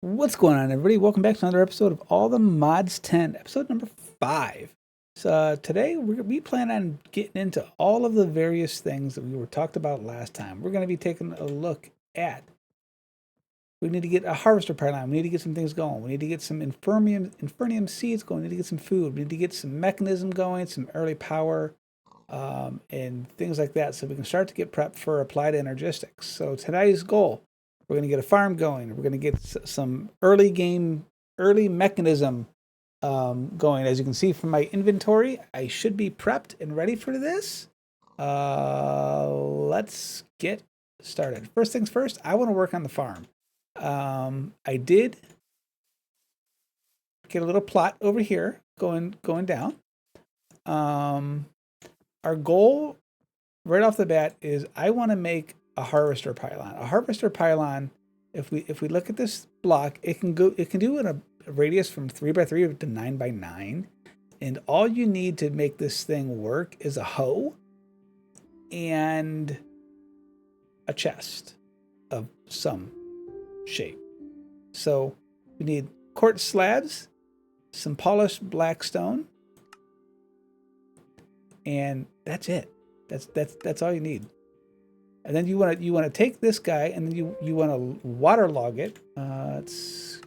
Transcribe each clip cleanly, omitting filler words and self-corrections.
What's going on, everybody? Welcome back to another episode of All the Mods 10, episode number 5. So today we plan on getting into all of the various things that we were talked about last time. We're going to be taking a look at. We need to get a harvester pipeline. We need to get some things going. We need to get some infernium seeds going. We need to get some food. We need to get some mechanism going, some early power, and things like that, so we can start to get prepped for applied energistics. So today's goal. We're going to get a farm going. We're going to get some early mechanism going. As you can see from my inventory, I should be prepped and ready for this. Let's get started. First things first, I want to work on the farm. I did get a little plot over here going down. Our goal right off the bat is I want to make a harvester pylon. A harvester pylon, if we look at this block, it can do in a radius from 3x3 to 9x9, and all you need to make this thing work is a hoe and a chest of some shape. So we need quartz slabs, some polished black stone, and that's it. That's all you need. And then you want to take this guy, and then you want to waterlog it. Let's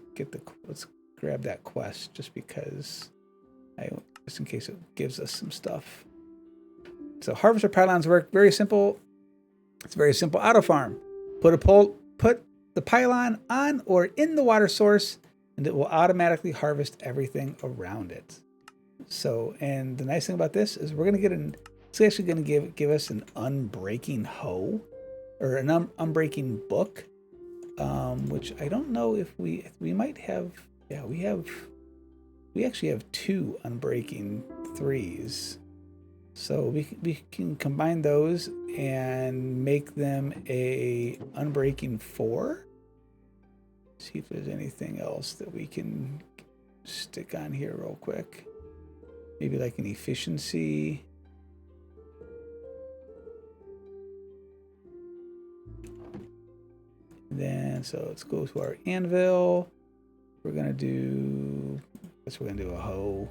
grab that quest just because just in case it gives us some stuff. So harvester pylons work very simple. It's very simple auto farm. Put the pylon on or in the water source, and it will automatically harvest everything around it. So, and the nice thing about this is we're going to get it's actually going to give us an unbreaking hoe or an unbreaking book, which I don't know if we might have. Yeah, we actually have 2 unbreaking 3s, so we can combine those and make them a unbreaking 4. See if there's anything else that we can stick on here real quick. Maybe like an efficiency. Then, so let's go to our anvil. We're gonna do a hoe.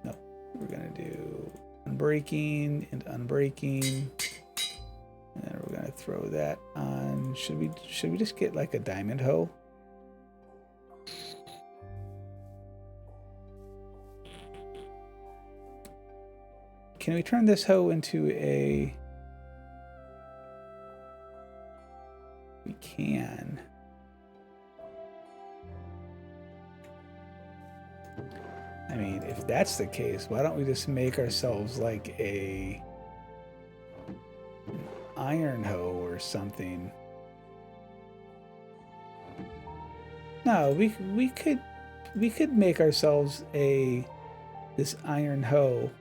No, we're gonna do unbreaking and unbreaking. And then we're gonna throw that on. Should we just get like a diamond hoe? Can we turn this hoe into a... We can. I mean, if that's the case, why don't we just make ourselves like an iron hoe or something? No, we could make ourselves this iron hoe.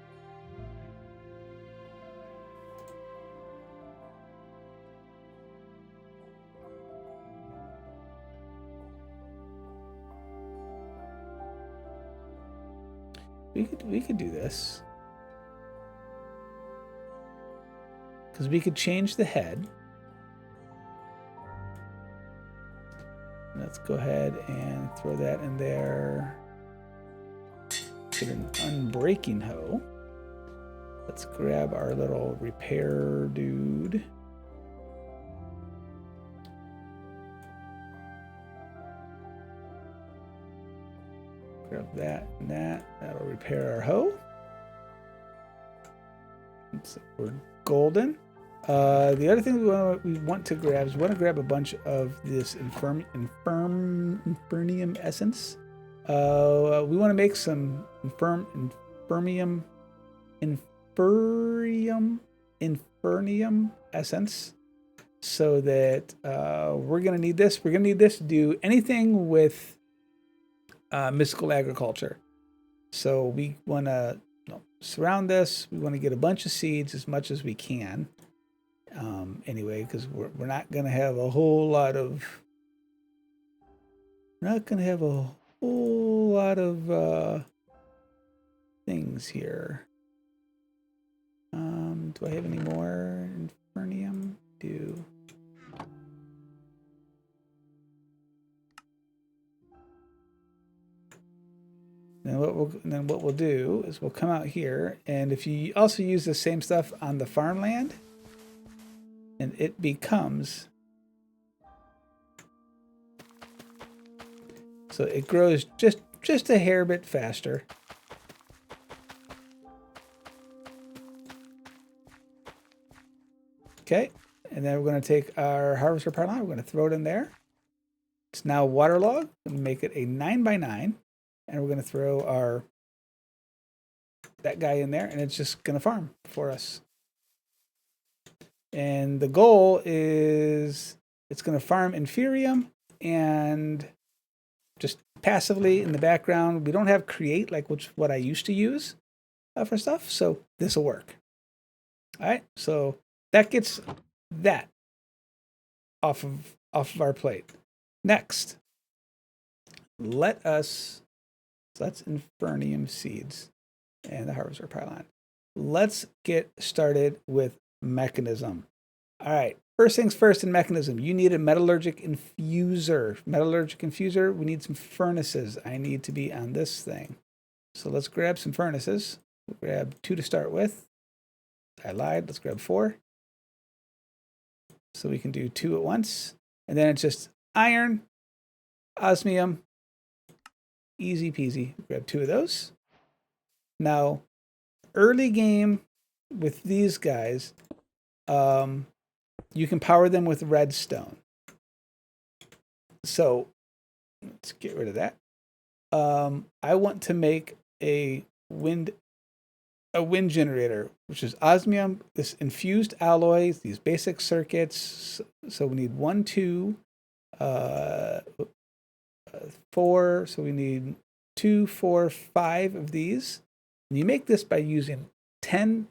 We could do this because we could change the head. Let's go ahead and throw that in there. Get an unbreaking hoe. Let's grab our little repair dude. Grab that and that. That'll repair our hoe. So we're golden. The other thing we want to grab is a bunch of this infernium essence. We want to make some infernium essence, so that we're gonna need this. We're gonna need this to do anything with mystical agriculture. So we want to surround this. We want to get a bunch of seeds as much as we can. Anyway, because we're not going to have a whole lot of things here. Do I have any more infernium? Do Then what we'll do is we'll come out here, and if you also use the same stuff on the farmland, and it becomes, so it grows just a hair bit faster. Okay, and then we're going to take our harvester power line, we're going to throw it in there. It's now waterlogged, and make it a 9x9, and we're going to throw that guy in there, and it's just going to farm for us. And the goal is it's going to farm Inferium and just passively in the background. We don't have create, like what I used to use for stuff, so this will work. All right, so that gets that off of our plate. Next, that's Infernium seeds and the harvester pylon. Let's get started with Mechanism. All right, first things first in Mechanism, you need a metallurgic infuser. We need some furnaces. I need to be on this thing. So let's grab some furnaces. We'll grab 2 to start with. I lied, let's grab 4. So we can do 2 at once. And then it's just iron, osmium, easy peasy. Grab 2 of those. Now, early game with these guys, you can power them with redstone. So let's get rid of that. I want to make a wind generator, which is osmium, this infused alloys, these basic circuits. So we need 1, 2, 4. So we need 2, 4, 5 of these. And you make this by using 10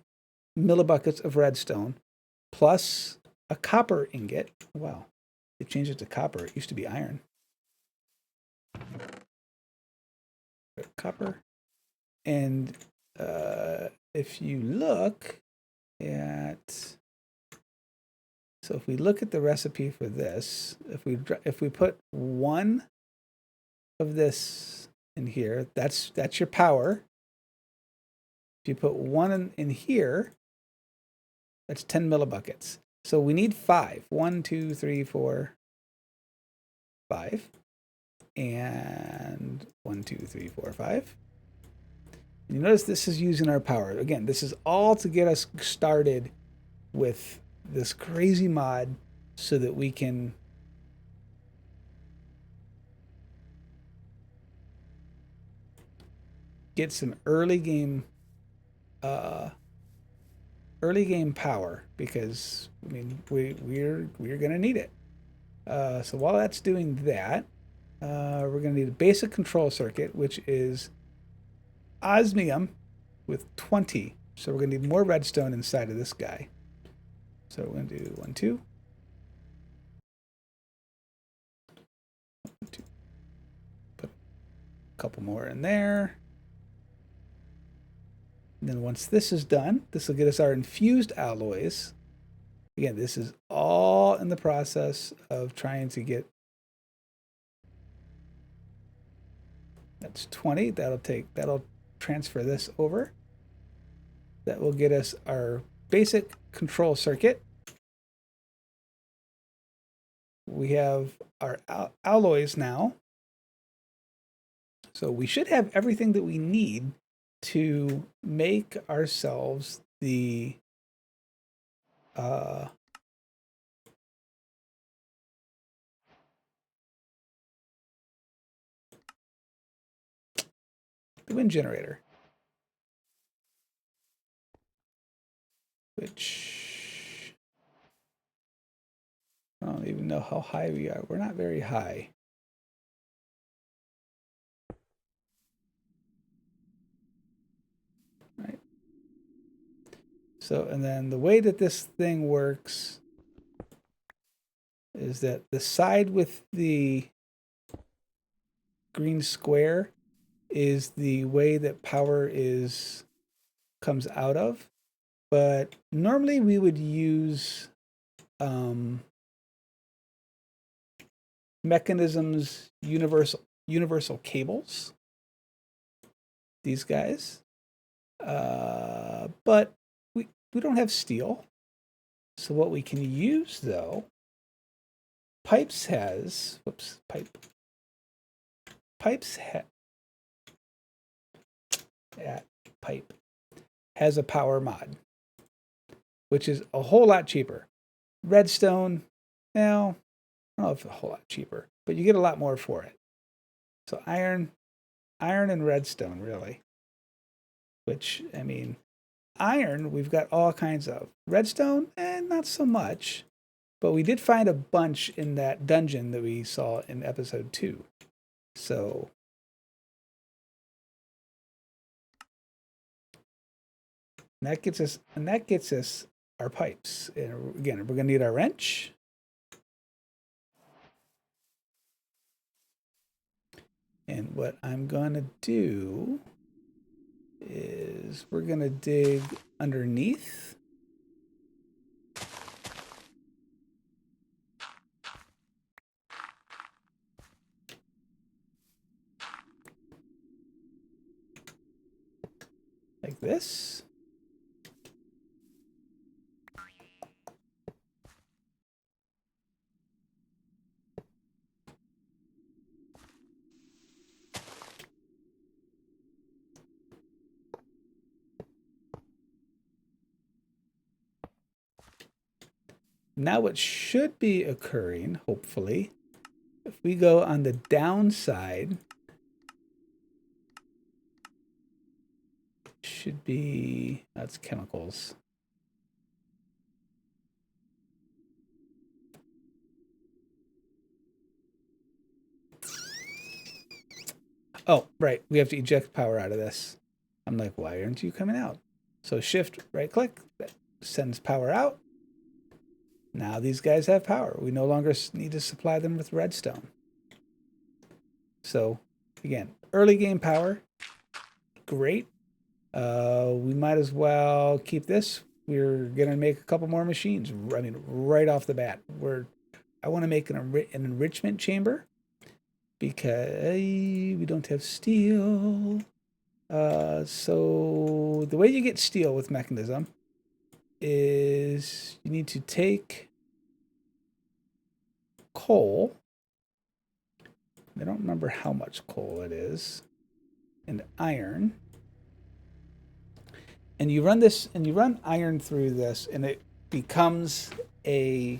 millibuckets of redstone plus a copper ingot. Wow, they changed it to copper. It used to be iron. Copper. And if you look at, so if we look at the recipe for this, if we put 1 of this in here, that's your power. If you put 1 in here, that's 10 millibuckets. So we need 5. 1, 2, 3, 4, 5. And 1, 2, 3, 4, 5. And you notice this is using our power. Again, this is all to get us started with this crazy mod so that we can get some early game power, because I mean we're gonna need it. So while that's doing that, we're gonna need a basic control circuit, which is osmium with 20. So we're gonna need more redstone inside of this guy. So we're gonna do 1, 2. 1, 2. Put a couple more in there. And then once this is done, this will get us our infused alloys. Again, this is all in the process of trying to get. That's 20. That'll transfer this over. That will get us our basic control circuit. We have our alloys now. So we should have everything that we need to make ourselves the wind generator, which I don't even know how high we are. We're not very high. Right. So, and then the way that this thing works is that the side with the green square is the way that power comes out of. But normally we would use Mechanism's universal cables. these guys. But we don't have steel. So what we can use, though, Pipes has, Pipes Pipe has a power mod, which is a whole lot cheaper. Redstone, now, I don't know if it's a whole lot cheaper, but you get a lot more for it. So iron and redstone, really. Which, I mean, iron, we've got all kinds of. Redstone, not so much. But we did find a bunch in that dungeon that we saw in episode 2. So that gets us our pipes. And again, we're gonna need our wrench. And what I'm gonna do is we're gonna dig underneath. Like this. Now what should be occurring, hopefully, if we go on the downside, should be, that's chemicals. Oh, right. We have to eject power out of this. I'm like, why aren't you coming out? So shift, right click, that sends power out. Now these guys have power. We no longer need to supply them with redstone. So again, early game power, great. We might as well keep this. We're gonna make a couple more machines. I mean, right off the bat, I want to make an enrichment chamber because we don't have steel. So the way you get steel with Mekanism is you need to take coal. I don't remember how much coal it is, and iron. And you run this, and you run iron through this, and it becomes a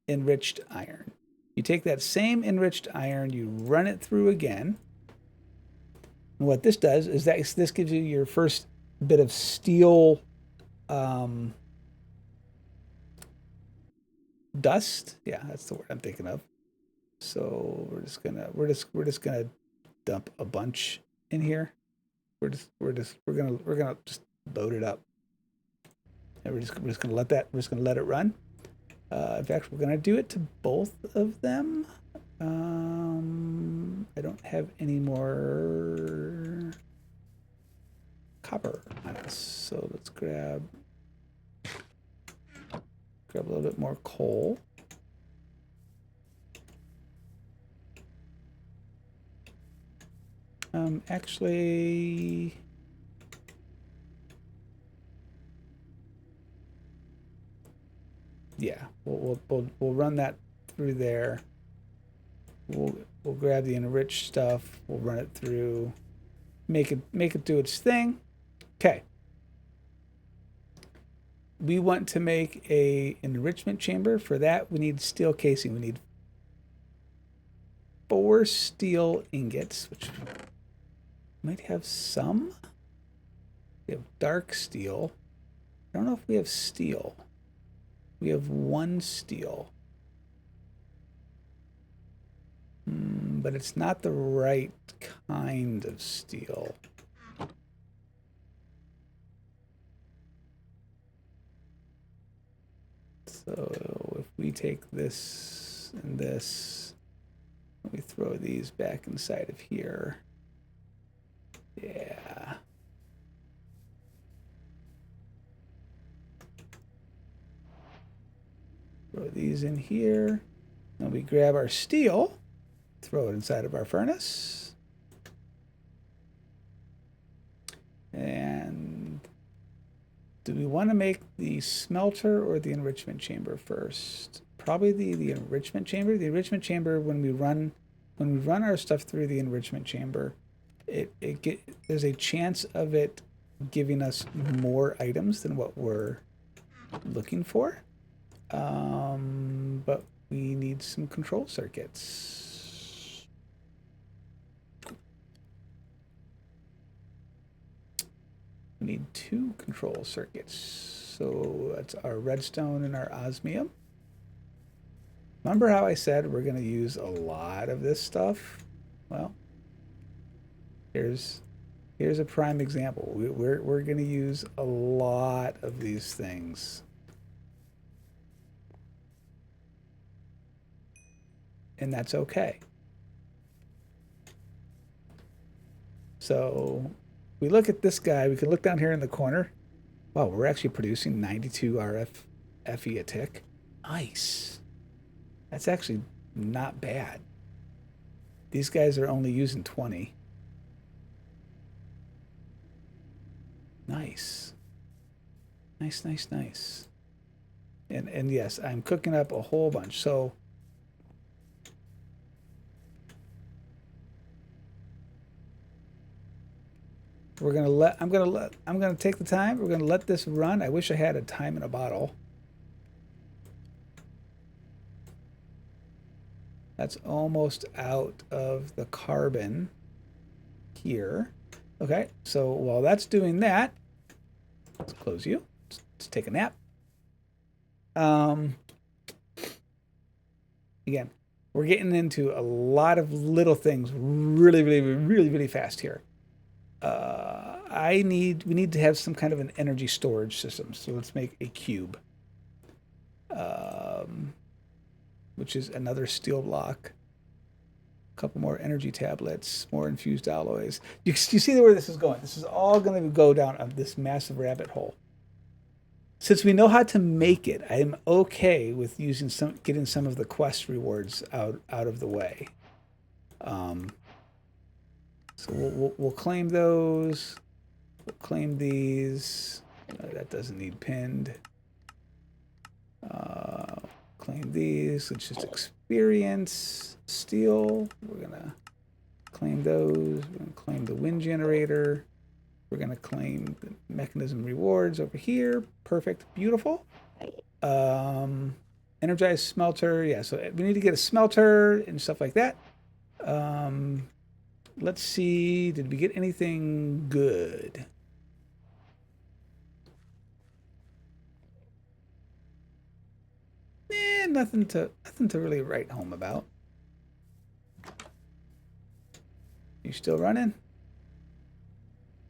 enriched iron. You take that same enriched iron, you run it through again. And what this does is that this gives you your first bit of steel dust. Yeah, that's the word I'm thinking of. So we're just gonna dump a bunch in here. We're gonna just load it up. And we're just gonna let it run. In fact, we're gonna do it to both of them. I don't have any more copper on us, so let's grab a little bit more coal. Actually, yeah, we'll run that through there. We'll grab the enriched stuff. We'll run it through. Make it do its thing. Okay. We want to make a enrichment chamber. For that, we need steel casing. We need 4 steel ingots, which might have some. We have dark steel. I don't know if we have steel. We have 1 steel. But it's not the right kind of steel. So if we take this and this, we throw these back inside of here. Yeah. Throw these in here. Then we grab our steel, throw it inside of our furnace. do we want to make the smelter or the enrichment chamber first? Probably the enrichment chamber. The enrichment chamber, when we run our stuff through the enrichment chamber, there's a chance of it giving us more items than what we're looking for. But we need some control circuits. We need 2 control circuits. So that's our redstone and our osmium. Remember how I said we're going to use a lot of this stuff? Well, here's a prime example. We're going to use a lot of these things. And that's okay. So we look at this guy. We can look down here in the corner. Wow, we're actually producing 92 RFFE a tick. Nice. That's actually not bad. These guys are only using 20. Nice. Nice, nice, nice. And yes, I'm cooking up a whole bunch. So I'm gonna take the time. We're gonna let this run. I wish I had a time in a bottle. That's almost out of the carbon here. Okay, so while that's doing that, let's close you. Let's take a nap. Again, we're getting into a lot of little things really fast here. We need to have some kind of an energy storage system. So let's make a cube, which is another steel block. A couple more energy tablets, more infused alloys. You see where this is going. This is all going to go down this massive rabbit hole. Since we know how to make it, I am okay with getting some of the quest rewards out of the way. So we'll claim those. We'll claim these. That doesn't need pinned. Claim these. It's just experience. Steel. We're gonna claim those. We're gonna claim the wind generator. We're gonna claim the mechanism rewards over here. Perfect. Beautiful. Energized smelter. Yeah, so we need to get a smelter and stuff like that. Let's see. Did we get anything good? Nothing to really write home about. You still running?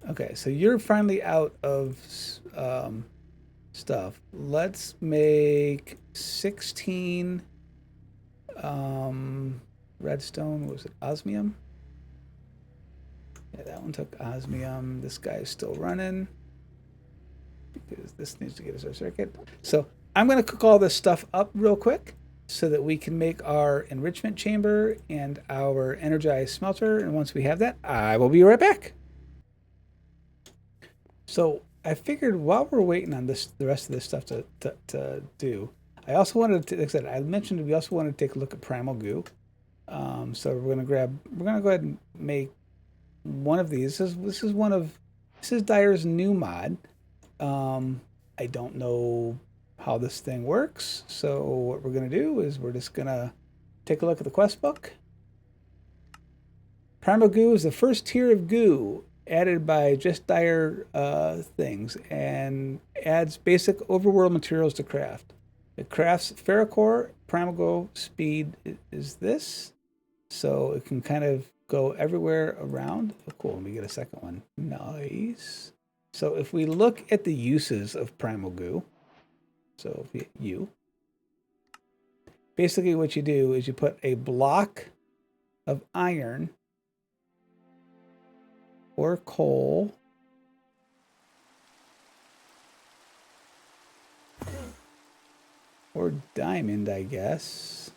Okay, so you're finally out of stuff. Let's make 16 redstone. Was it osmium? Yeah, that one took osmium. This guy is still running because this needs to get us our circuit. So I'm going to cook all this stuff up real quick so that we can make our enrichment chamber and our energized smelter. And once we have that, I will be right back. So I figured while we're waiting on the rest of this stuff to do, I also wanted to, like I said, I mentioned we also wanted to take a look at primal goo. So we're going to go ahead and make one of these. This is Dire's new mod. I don't know how this thing works. So what we're going to do is we're just going to take a look at the quest book. Primal goo is the first tier of goo added by JustDireThing and adds basic overworld materials to craft. It crafts ferrocore. Primal goo speed is this. So it can kind of go everywhere around. Oh, cool. Let me get a second one. Nice. So if we look at the uses of primal goo, so if we hit U, basically what you do is you put a block of iron or coal or diamond, I guess.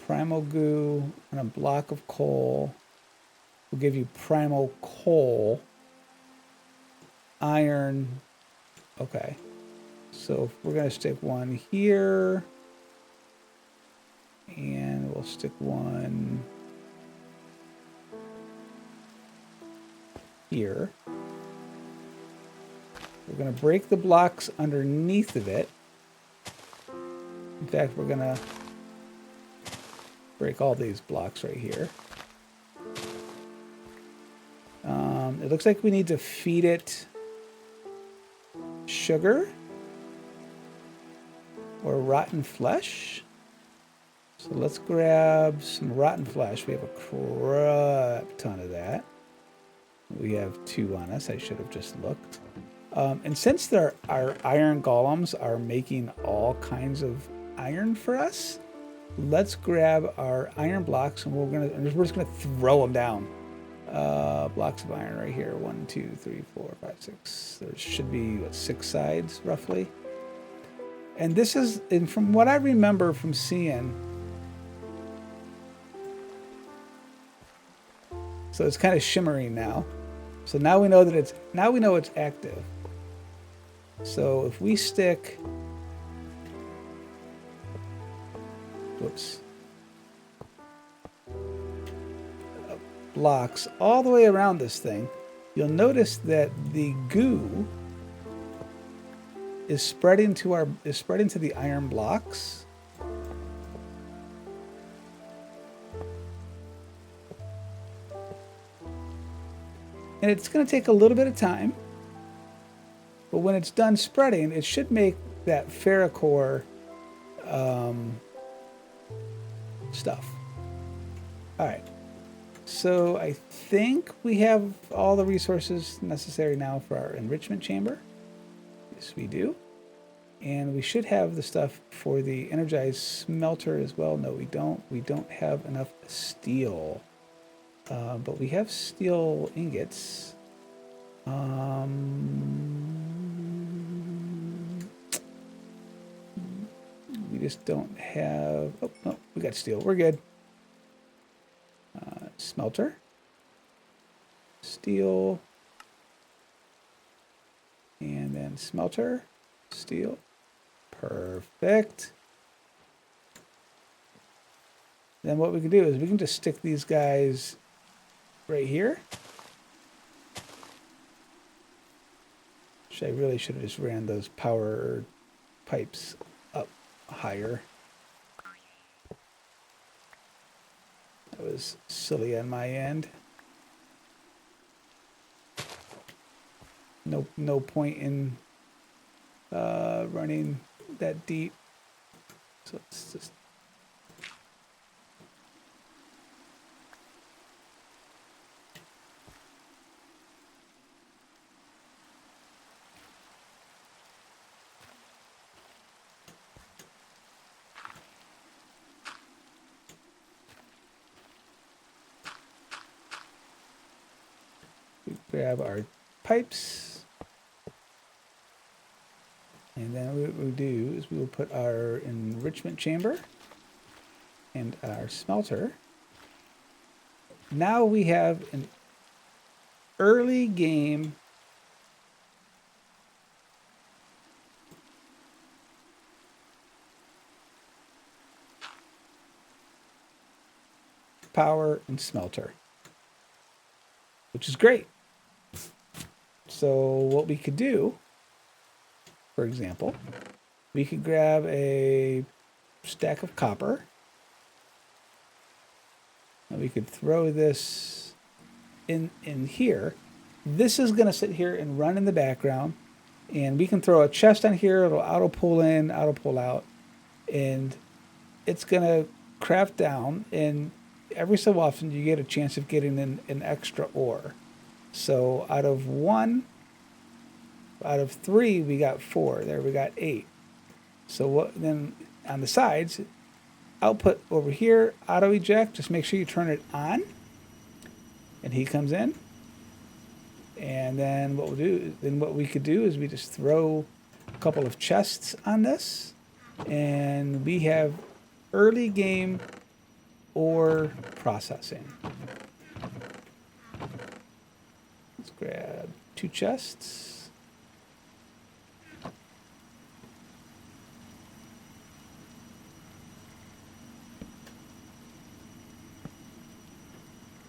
primal goo and a block of coal will give you primal coal, iron. Okay. So we're going to stick one here. And we'll stick one here. We're going to break the blocks underneath of it. In fact, we're going to break all these blocks right here. It looks like we need to feed it sugar or rotten flesh. So let's grab some rotten flesh. We have a crap ton of that. We have 2 on us. I should have just looked. And since our iron golems are making all kinds of iron for us, let's grab our iron blocks and we're just gonna throw them down. Blocks of iron right here. 1, 2, 3, 4, 5, 6. There should be 6 sides roughly. And this is, and from what I remember from seeing, so it's kind of shimmering now. So now we know that it's active. So if we stick, whoops, blocks all the way around this thing, you'll notice that the goo is spreading to the iron blocks. And it's going to take a little bit of time, but when it's done spreading, it should make that ferrocore stuff. All right. So I think we have all the resources necessary now for our enrichment chamber. Yes, we do. And we should have the stuff for the energized smelter as well. No, we don't. We don't have enough steel. But we have steel ingots. We just don't have... Oh, no, we got steel. We're good. Smelter. Steel. And then smelter. Steel. Perfect. Then what we can do is we can just stick these guys right here. Which I really should have just ran those power pipes up higher. That was silly on my end. No point in running that deep. So let's just grab our pipes. And then what we'll do is we will put our enrichment chamber and our smelter. Now we have an early game power and smelter, which is great. So what we could do, for example, we could grab a stack of copper. And we could throw this in here. This is going to sit here and run in the background. And we can throw a chest on here. It'll auto pull in, auto pull out. And it's going to craft down. And every so often you get a chance of getting an extra ore. So out of 3, we got 4. There we got 8. So what then on the sides, output over here, auto eject, just make sure you turn it on. And he comes in. And then what we could do is we just throw a couple of chests on this. And we have early game ore processing. Let's grab 2 chests.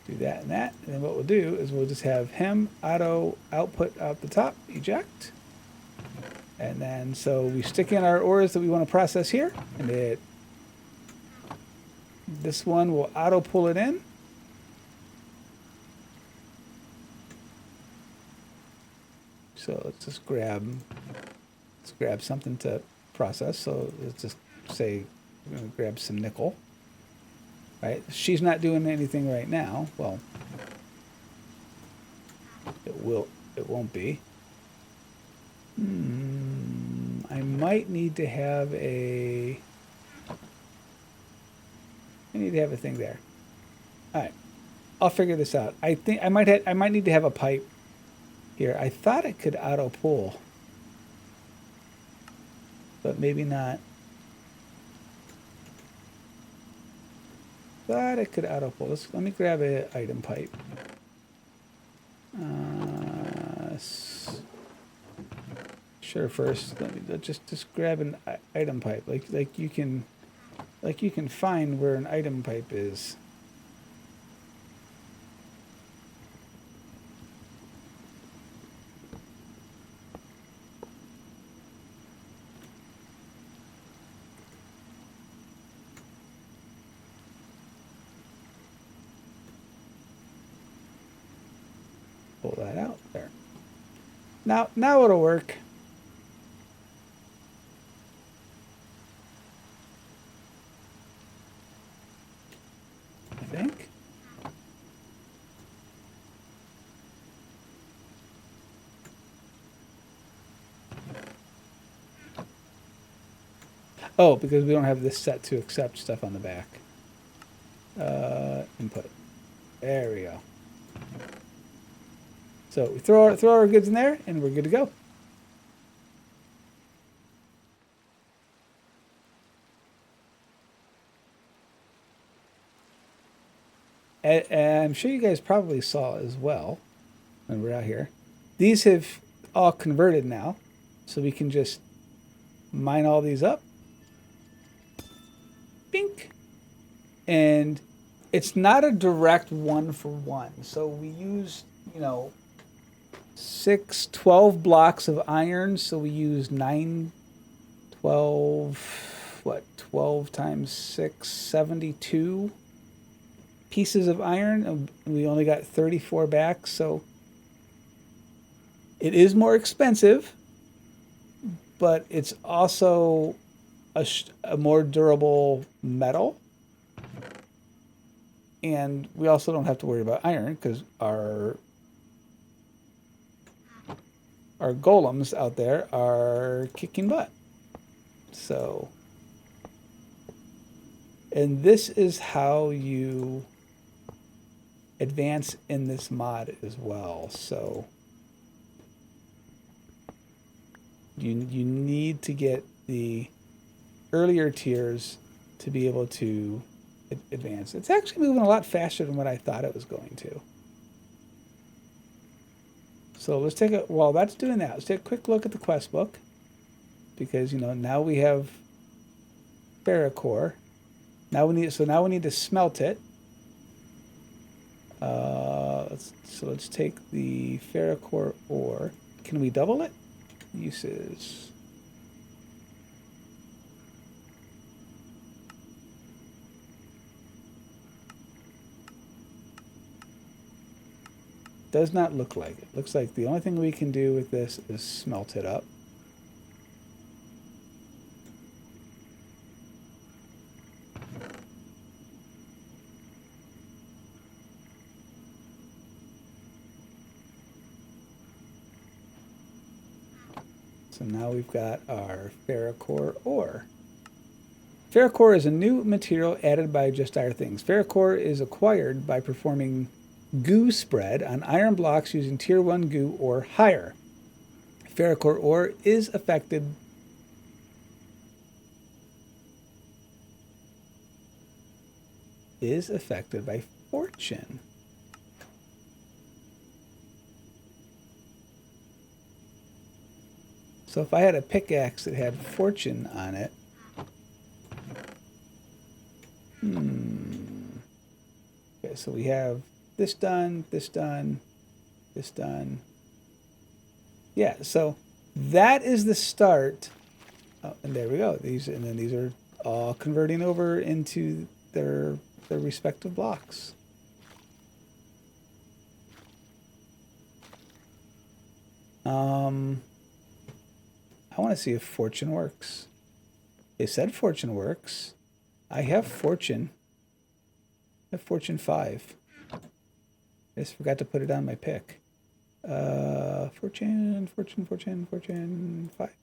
Do that and that, and then what we'll do is we'll just have him auto output out the top, eject. And then so we stick in our ores that we want to process here, and this one will auto pull it in. So let's grab something to process. So let's just say we're going to grab some nickel. Right? She's not doing anything right now. Well, it won't be. I might need to have a thing there. All right. I'll figure this out. I think I might need to have a pipe here. I thought it could auto pull, but maybe not. Thought it could auto pull. Let me grab an item pipe. Sure. First, let me just grab an item pipe. Like you can find where an item pipe is. Pull that out there. Now it'll work. I think. Oh, because we don't have this set to accept stuff on the back. Input. There we go. So we throw our goods in there, and we're good to go. And I'm sure you guys probably saw as well when we're out here. These have all converted now, so we can just mine all these up. Bink. And it's not a direct 1-for-1. So we use, 12 blocks of iron. So we use 12 times 6, 72 pieces of iron. And we only got 34 back. So it is more expensive, but it's also a more durable metal. And we also don't have to worry about iron because our golems out there are kicking butt. So, and this is how you advance in this mod as well. So you need to get the earlier tiers to be able to advance. It's actually moving a lot faster than what I thought it was going to. So let's while that's doing that, let's take a quick look at the quest book, because now we have ferrocore. Now we need to smelt it. Let's take the ferrocore ore. Can we double it? Uses. Does not look like it. Looks like the only thing we can do with this is smelt it up. So now we've got our ferrocore ore. Ferrocore is a new material added by JustDireThing. Ferrocore is acquired by performing goo spread on iron blocks using tier 1 goo or higher. Ferrocore ore is affected is affected by fortune. So if I had a pickaxe that had fortune on it, okay, so we have this done, this done, this done. Yeah, so that is the start. Oh, and there we go. These are all converting over into their respective blocks. I want to see if fortune works. They said fortune works. I have fortune. I have fortune 5. I just forgot to put it on my pick. Fortune 5.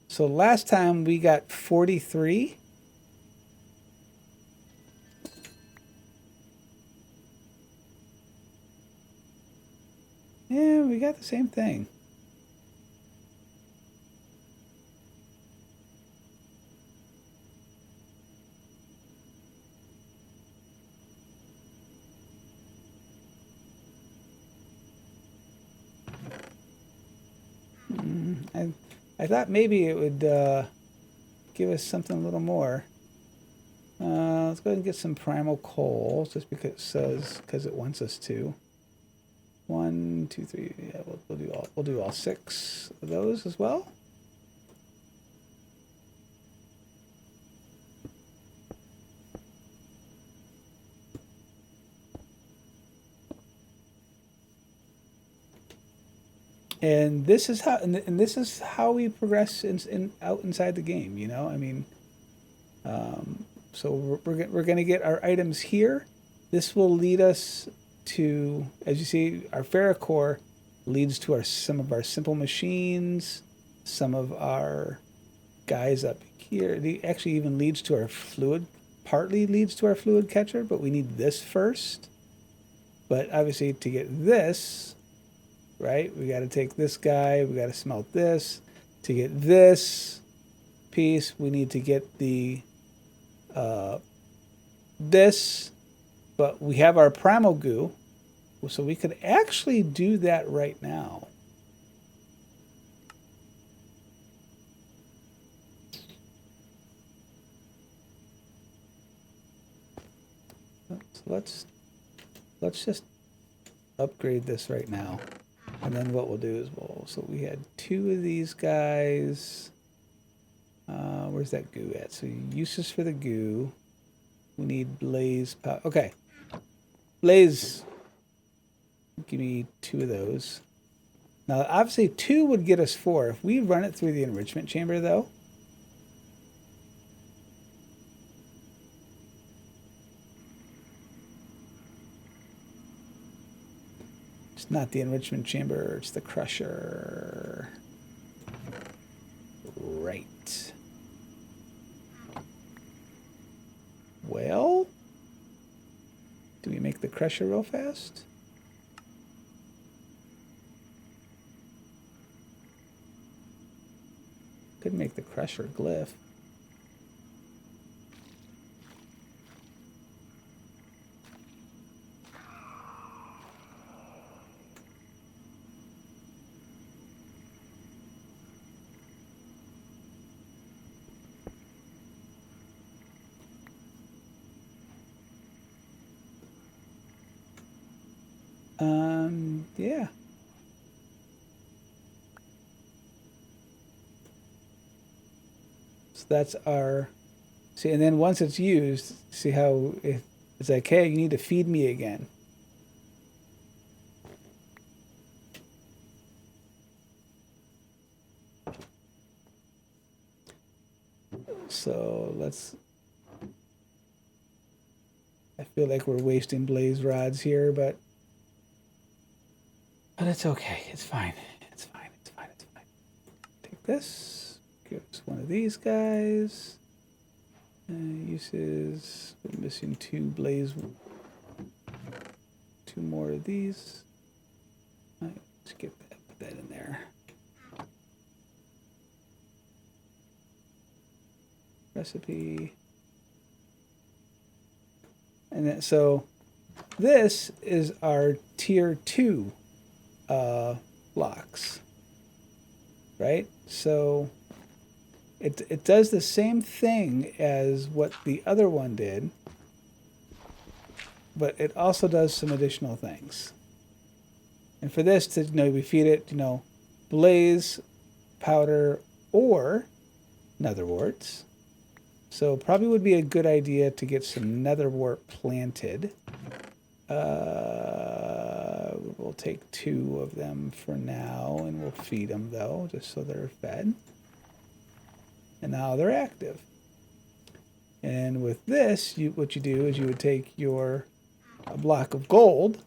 So last time we got 43. Yeah, we got the same thing. I thought maybe it would give us something a little more. Let's go ahead and get some primal coal, just because it wants us to. 1, 2, 3. Yeah, we'll do all 6 of those as well. And this is how we progress out inside the game. You know, I mean, so we're going to get our items here. This will lead us to, as you see, our ferrocore leads to some of our simple machines, some of our guys up here. It actually even leads to our fluid, partly leads to our fluid catcher, but we need this first. But obviously to get this, right, we got to take this guy, we got to smelt this. To get this piece, we need to get the this, but we have our primal goo, so we could actually do that right now. So let's just upgrade this right now, and then what we'll do is so we had 2 of these guys. Where's that goo at? So uses for the goo. We need blaze power. Okay, blaze. Give me 2 of those. Now, obviously, 2 would get us 4. If we run it through the enrichment chamber, though, it's not the enrichment chamber, it's the crusher. Right. Well, do we make the crusher real fast? Could make the crusher glyph. Yeah. So that's our, see, and then once it's used, see how it's like, hey, you need to feed me again. So I feel like we're wasting blaze rods here, but it's okay. It's fine. It's fine. It's fine. It's fine. Take this. Give us one of these guys. Uses. We're missing 2 blaze. 2 more of these. Let's get that. Put that in there. recipe. And then, so this is our tier 2 blocks, right? So it does the same thing as what the other one did, but it also does some additional things. And for this, to we feed it, blaze, powder, or netherworts. So probably would be a good idea to get some netherwort planted. We'll take 2 of them for now, and we'll feed them though, just so they're fed. And now they're active. And with this, what you do is you would take your block of gold,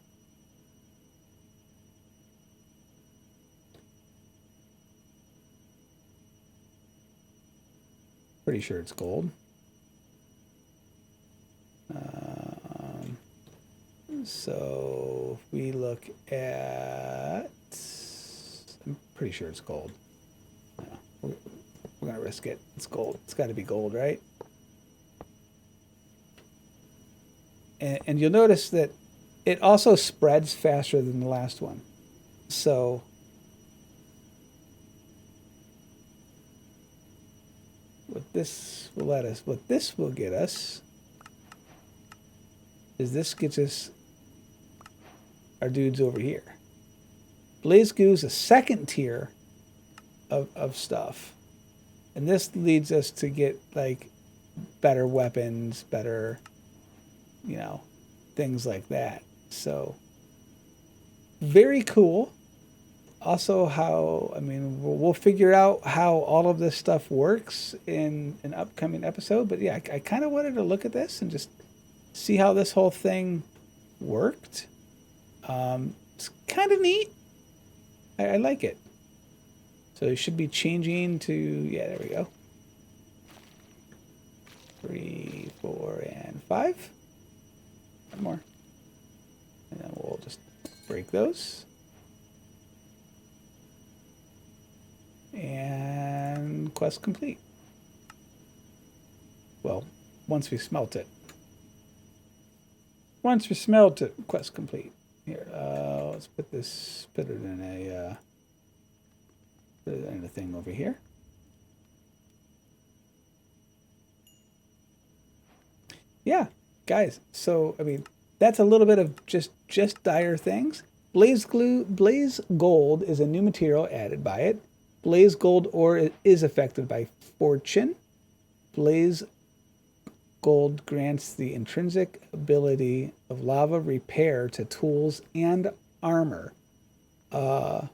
pretty sure it's gold. So if we look at, I'm pretty sure it's gold. We're going to risk it. It's gold. It's got to be gold, right? And you'll notice that it also spreads faster than the last one. So what this will get us is this gets us our dudes over here. Blaze Goo is a second tier of stuff. And this leads us to get like better weapons, better, things like that. So very cool. Also we'll figure out how all of this stuff works in an upcoming episode. But yeah, I kind of wanted to look at this and just see how this whole thing worked. It's kind of neat. I like it. So it should be changing to, yeah, there we go. 3, 4, and 5. One more. And then we'll just break those. And quest complete. Well, once we smelt it. Once we smelt it, quest complete. Here, let's put it in a thing over here. Yeah, guys. So that's a little bit of just dire things. Blaze gold is a new material added by it. Blaze gold ore is affected by fortune. Blaze gold grants the intrinsic ability of lava repair to tools and armor. Lava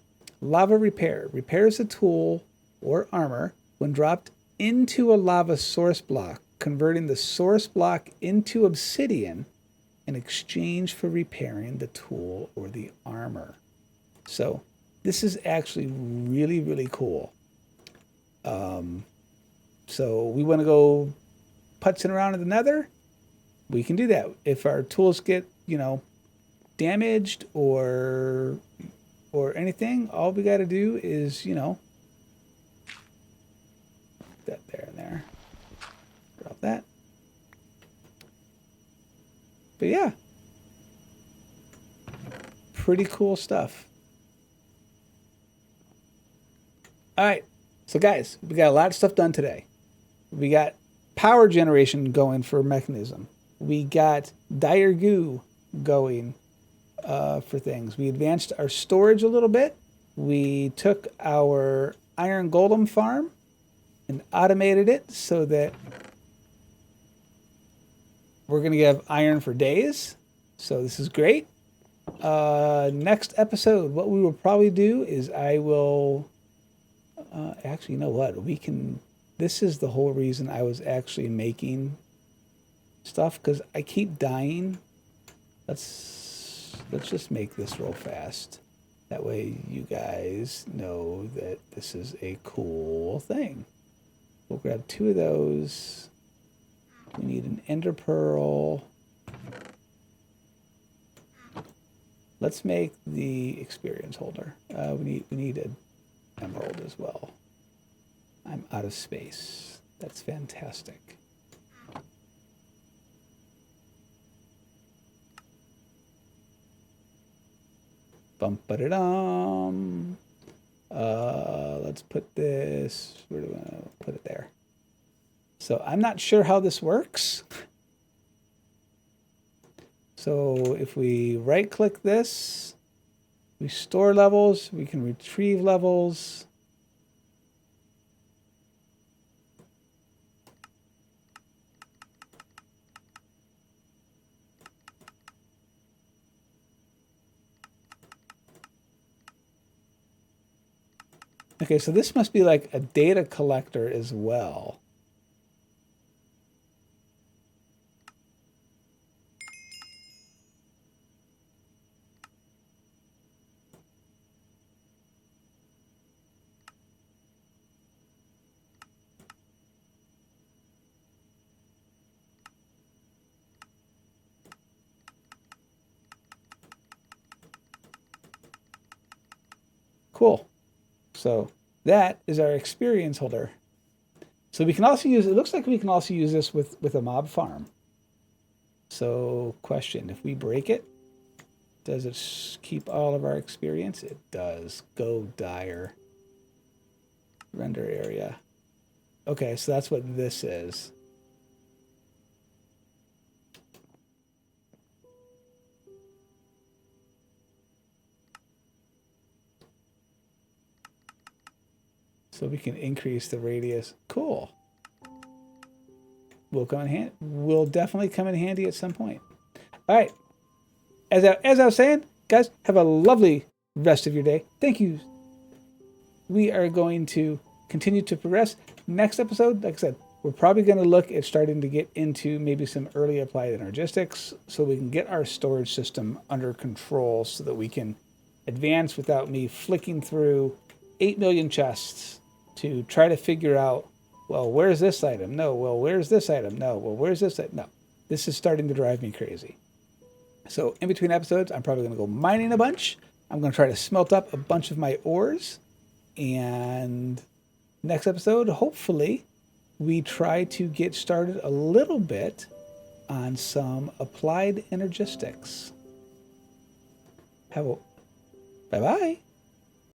repair repairs a tool or armor when dropped into a lava source block, converting the source block into obsidian in exchange for repairing the tool or the armor. So this is actually really, really cool. So we want to go putzing around in the nether, we can do that. If our tools get, damaged or anything, all we got to do is, that there and there. Drop that. But yeah, pretty cool stuff. All right, so guys, we got a lot of stuff done today. We got power generation going for Mekanism. We got dire goo going for things. We advanced our storage a little bit. We took our iron golem farm and automated it so that we're going to have iron for days. So this is great. Next episode, what we will probably do is I will... actually, you know what? This is the whole reason I was actually making stuff, because I keep dying. Let's just make this real fast. That way you guys know that this is a cool thing. We'll grab 2 of those. We need an ender pearl. Let's make the experience holder. We need an emerald as well. I'm out of space. That's fantastic. Bum-ba-da-dum. Let's put this, where do we want to put it there? So I'm not sure how this works. So if we right click this, we store levels, we can retrieve levels. Okay, so this must be like a data collector as well. Cool. So that is our experience holder. So we can also use, it looks like we can also use this with a mob farm. So question, if we break it, does it keep all of our experience? It does. Go dire. Render area. Okay, so that's what this is. So we can increase the radius. Cool. Will definitely come in handy at some point. All right. As I was saying, guys, have a lovely rest of your day. Thank you. We are going to continue to progress. Next episode, like I said, we're probably going to look at starting to get into maybe some early applied energistics so we can get our storage system under control so that we can advance without me flicking through 8 million chests to try to figure out, well, where's this item? No. Well, where's this item? No. Well, where's this item? No. This is starting to drive me crazy. So in between episodes, I'm probably going to go mining a bunch. I'm going to try to smelt up a bunch of my ores. And next episode, hopefully, we try to get started a little bit on some applied energistics. Bye-bye.